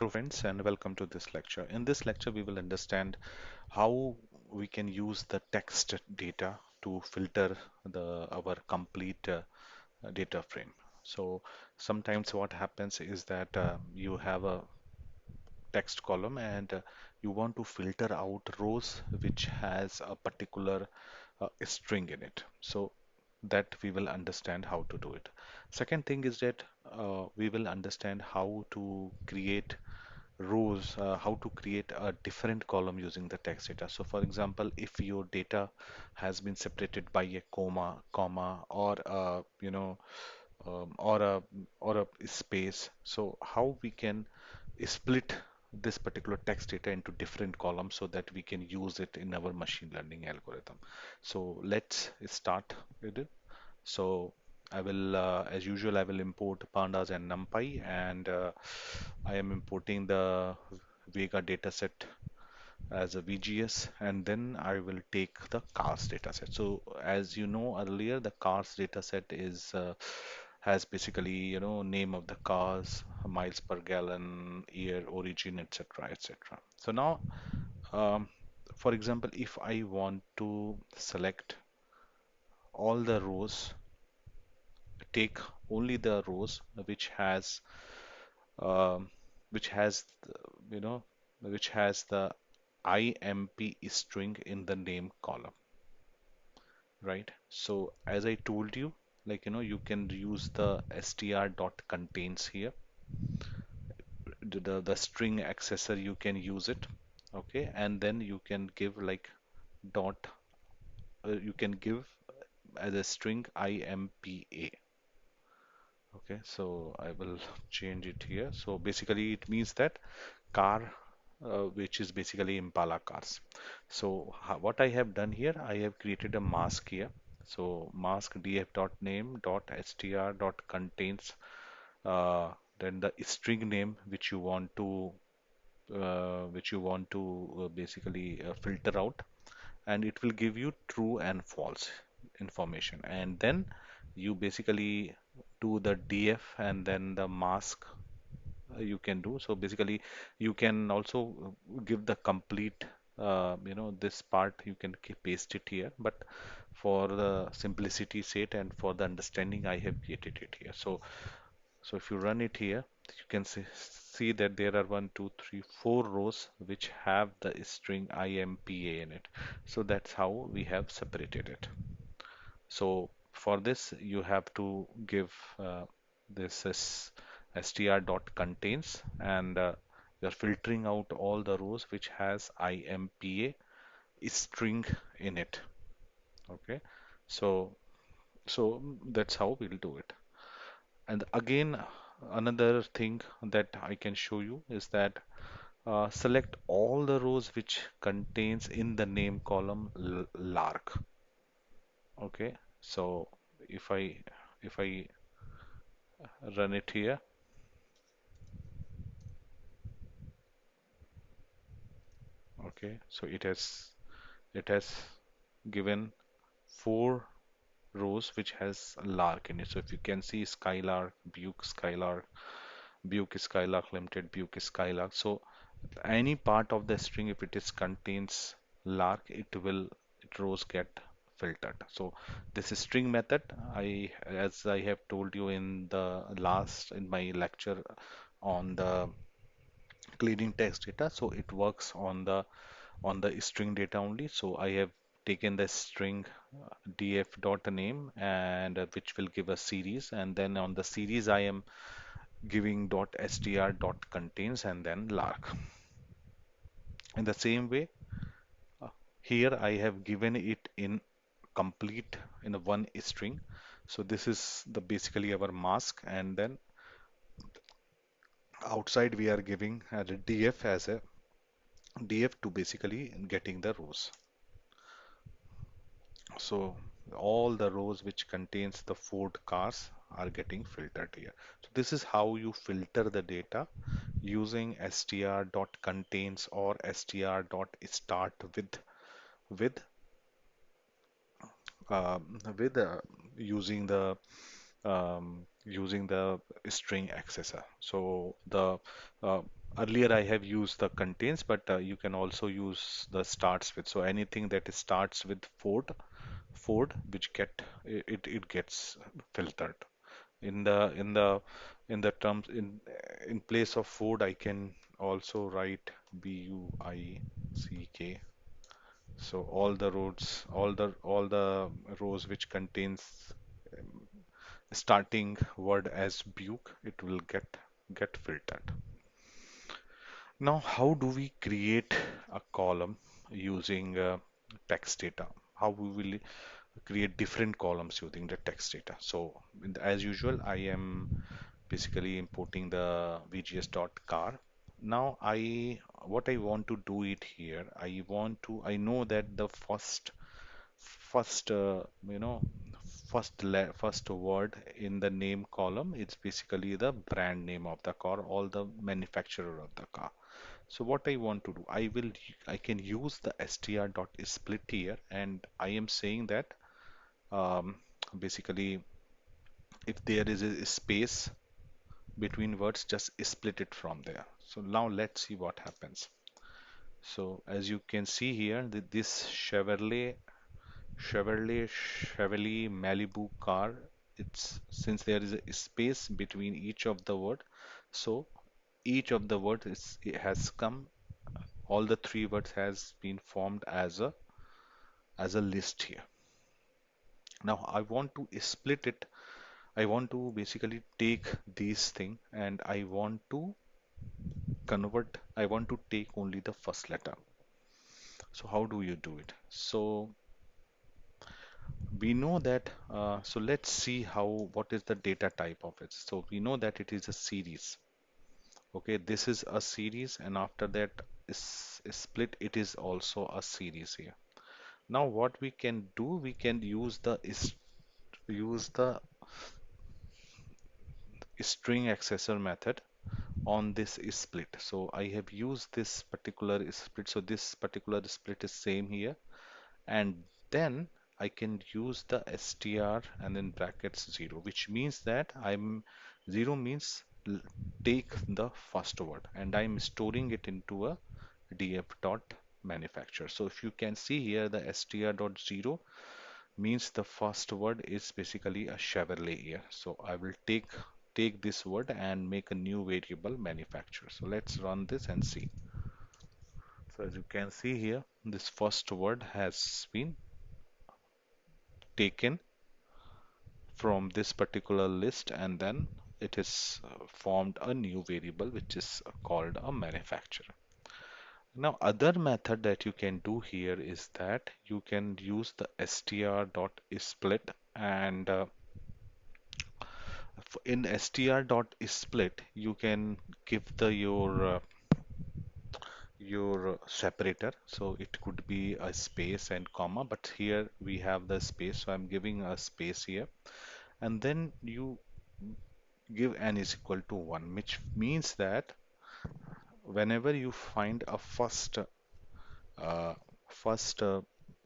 friends, and welcome to this lecture. In this lecture, we will understand how we can use the text data to filter our complete data frame. So sometimes what happens is that you have a text column and you want to filter out rows which has a particular string in it. So that we will understand how to do it. Second thing is that we will understand how to create rows, how to create a different column using the text data. So for example, if your data has been separated by a comma, or or a space, so how we can split this particular text data into different columns so that we can use it in our machine learning algorithm. So let's start with it. So as usual, I will import pandas and numpy, and I am importing the Vega dataset as a VGS, and then I will take the cars dataset. So as you know earlier, the cars dataset is has basically name of the cars, miles per gallon, year, origin, etc., etc. So now, um, for example, if I want to select all the rows, take only the rows um, which has you know which has the IMP string in the name column, right? So as I told you, like you can use the str dot contains here, the string accessor, you can use it, okay, and then you can give like dot you can give as a string IMPA. Okay, so I will change it here. So basically, it means that car, which is basically Impala cars. So what I have done here, I have created a mask here. So mask df.name dot str dot contains then the string name which you want to basically filter out, and it will give you true and false information, and then you basically do the df and then the mask you can do. So basically, you can also give the complete, this part you can paste it here. But for the simplicity sake and for the understanding, I have created it here. So if you run it here, you can see that there are 1, 2, 3, 4 rows which have the string IMPA in it. So that's how we have separated it. So for this, you have to give this as str dot contains, and you're filtering out all the rows which has IMPA string in it. Okay, so that's how we'll do it. And again, another thing that I can show you is that select all the rows which contains in the name column lark. Okay, so if I run it here. Okay, so it has given 4 rows which has lark in it. So if you can see Skylark, Buke Skylark Limited, Buke Skylark. So any part of the string, if it is contains lark, it rows get filtered. So this is string method, as I have told you in my lecture on the cleaning text data. So it works on the string data only. So I have taken the string df dot name, and which will give a series, and then on the series I am giving dot str dot contains and then lark. In the same way, uh, here I have given it in complete in a one string. So this is the basically our mask, and then outside we are giving the df as a df to basically getting the rows. So all the rows which contains the Ford cars are getting filtered here. So this is how you filter the data using str.contains or str.start with with using the using the string accessor. So the Earlier I have used the contains, but you can also use the starts with. So anything that starts with Ford, which it gets filtered. In the terms in place of Ford, I can also write Buick. So all the rows which contains um, starting word as Buick, it will get filtered. Now, how do we create a column using text data? How we will create different columns using the text data? So, as usual, I am basically importing the vgs.car. Now, what I want to do it here, I know that the first first word in the name column is basically the brand name of the car, all the manufacturer of the car. So what I want to do, I can use the str.split here, and I am saying that um, basically if there is a space between words, just split it from there. So now let's see what happens. So as you can see here, this Chevrolet Malibu car, it's since there is a space between each of the word, so each of the word it has come, all the three words has been formed as a list here. Now I want to split it. I want to basically take these thing and I want to take only the first letter. So how do you do it? So we know that, so let's see what is the data type of it. So we know that it is a series. Okay, this is a series, and after that is split, it is also a series here. Now what we can do, we can use the string accessor method on this split. So I have used this particular split. So this particular split is same here, and then I can use the str and then brackets 0, which means that I'm 0 means take the first word, and I'm storing it into a df dot manufacturer. So if you can see here, the str dot 0 means the first word is basically a Chevrolet here. So I will take this word and make a new variable manufacturer. So let's run this and see. So as you can see here, this first word has been taken from this particular list, and then it is formed a new variable which is called a manufacturer. Now other method that you can do here is that you can use the str.split, and in str.split you can give your separator. So it could be a space and comma, but here we have the space, so I'm giving a space here, and then you give n is equal to 1, which means that whenever you find a uh, first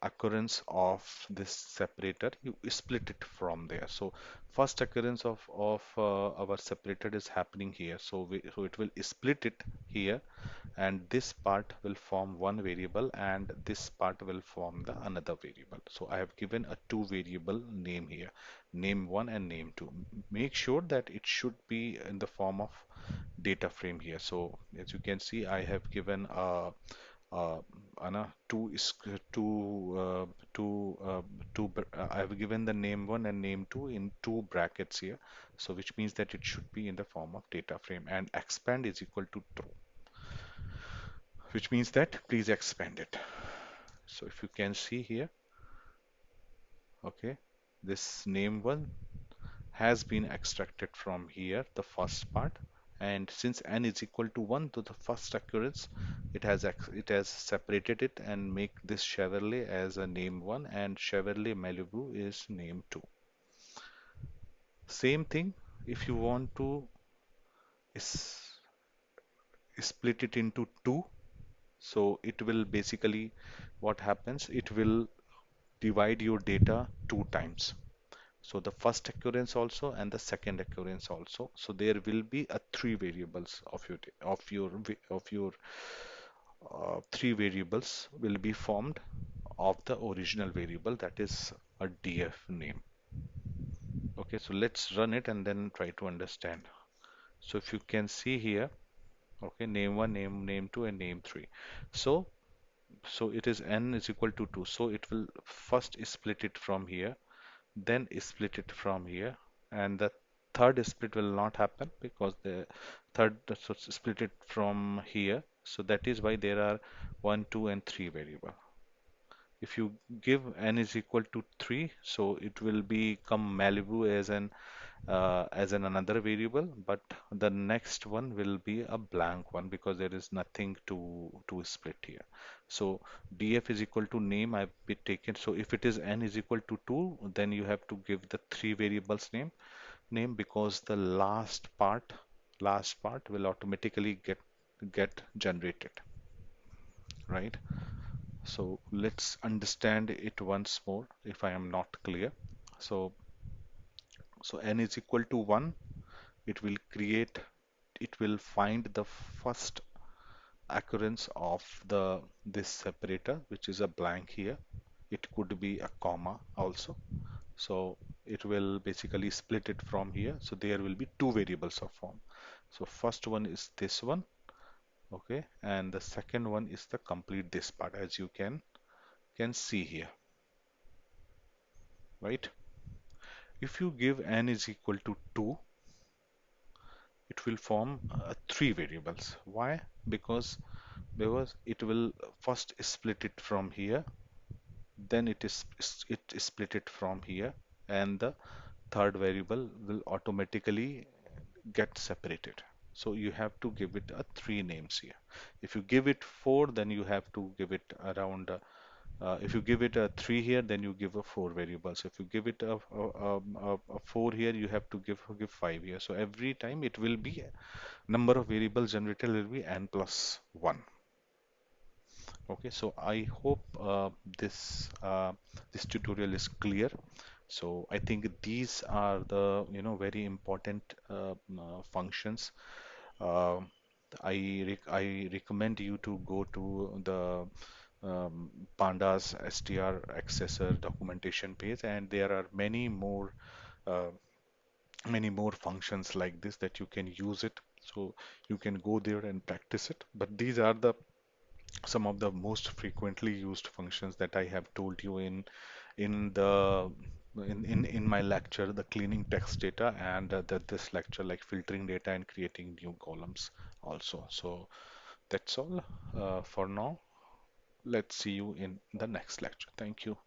occurrence of this separator, you split it from there. So first occurrence of our separator is happening here, so it will split it here, and this part will form one variable and this part will form the another variable. So I have given a two variable name here, name1 and name2. Make sure that it should be in the form of data frame here. So as you can see, I have given uh, I have given the name1 and name2 in two brackets here, so which means that it should be in the form of data frame, and expand is equal to true, which means that please expand it. So if you can see here, okay, this name1 has been extracted from here, the first part, and since n is equal to 1 to the first occurrence, it has separated it and make this Chevrolet as a name1 and Chevrolet Malibu is name2. Same thing, if you want to s- split it into two, so it will basically, what happens, it will divide your data two times. So the first occurrence also and the second occurrence also. So there will be a three variables of your three variables will be formed of the original variable, that is a df name. Okay, so let's run it and then try to understand. So if you can see here, okay, name one, name two, and name three. So it is n is equal to 2. So it will first split it from here, then split it from here, and the third split will not happen because the third, so split it from here. So that is why there are 1, 2, and 3 variable. If you give n is equal to 3, so it will become Malibu as an another variable, but the next one will be a blank one because there is nothing to split here. So df is equal to name I've be taken. So if it is n is equal to 2, then you have to give the three variables name because the last part will automatically get generated, right? So let's understand it once more if I am not clear. So n is equal to 1, it will find the first occurrence of this separator, which is a blank here. It could be a comma also. So it will basically split it from here. So there will be two variables of form. So first one is this one, okay, and the second one is the complete this part, as you can see here, right? If you give n is equal to 2, it will form three variables. Why? Because it will first split it from here, then it split it from here, and the third variable will automatically get separated. So you have to give it a three names here. If you give it four, then you have to give it around. If you give it a three here, then you give a four variables. If you give it a four here, you have to give five here. So every time it will be number of variables generated will be n plus one. Okay, so I hope this tutorial is clear. So I think these are the very important functions. Uh, I recommend you to go to the Pandas str accessor documentation page, and there are uh, many more functions like this that you can use it. So you can go there and practice it. But these are the some of the most frequently used functions that I have told you in the in my lecture, the cleaning text data, and this lecture, like filtering data and creating new columns also. So that's all for now. Let's see you in the next lecture. Thank you.